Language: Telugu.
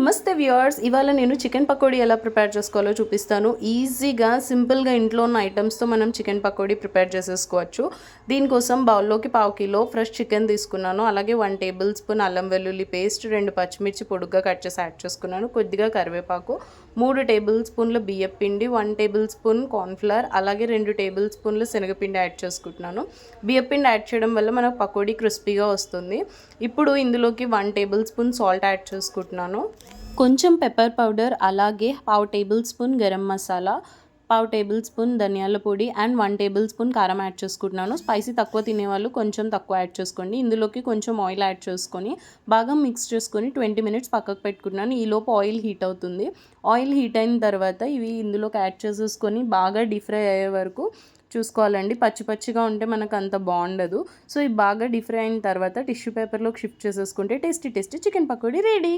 నమస్తే వ్యూవర్స్, ఇవాళ నేను చికెన్ పకోడీ ఎలా ప్రిపేర్ చేసుకోవాలో చూపిస్తాను. ఈజీగా సింపుల్గా ఇంట్లో ఉన్న ఐటమ్స్తో మనం చికెన్ పకోడీ ప్రిపేర్ చేసేసుకోవచ్చు. దీనికోసం బౌల్లోకి 1/2 కిలో ఫ్రెష్ చికెన్ తీసుకున్నాను. అలాగే 1 టేబుల్ స్పూన్ అల్లం వెల్లుల్లి పేస్ట్, 2 పచ్చిమిర్చి పొడుగ్గా కట్ చేసి యాడ్ చేసుకున్నాను. కొద్దిగా కరివేపాకు, 3 టేబుల్ స్పూన్ల బియ్యం పిండి, 1 టేబుల్ స్పూన్ కార్న్ఫ్లవర్, అలాగే 2 టేబుల్ స్పూన్ల శనగపిండి యాడ్ చేసుకుంటున్నాను. బియ్యం పిండి యాడ్ చేయడం వల్ల మనకు పకోడీ క్రిస్పీగా వస్తుంది. ఇప్పుడు ఇందులోకి 1 టేబుల్ స్పూన్ సాల్ట్ యాడ్ చేసుకుంటున్నాను. కొంచెం పెప్పర్ పౌడర్, అలాగే 1/2 table spoon garam masala, 1/2 table spoon ధనియాల పొడి అండ్ 1 టేబుల్ స్పూన్ కారం యాడ్ చేసుకుంటున్నాను. స్పైసీ తక్కువ తినేవాళ్ళు కొంచెం తక్కువ యాడ్ చేసుకోండి. ఇందులోకి కొంచెం ఆయిల్ యాడ్ చేసుకొని బాగా మిక్స్ చేసుకొని 20 మినిట్స్ పక్కకు పెట్టుకున్నాను. ఈలోపు ఆయిల్ హీట్ అవుతుంది. ఆయిల్ హీట్ అయిన తర్వాత ఇవి ఇందులోకి యాడ్ చేసేసుకొని బాగా డీప్ ఫ్రై అయ్యే వరకు చూసుకోవాలండి. పచ్చి పచ్చిగా ఉంటే మనకు అంత బాగుండదు. సో ఇవి బాగా డీప్ ఫ్రై అయిన తర్వాత టిష్యూ పేపర్లోకి షిఫ్ట్ చేసేసుకుంటే టేస్టీ చికెన్ పకోడీ రెడీ.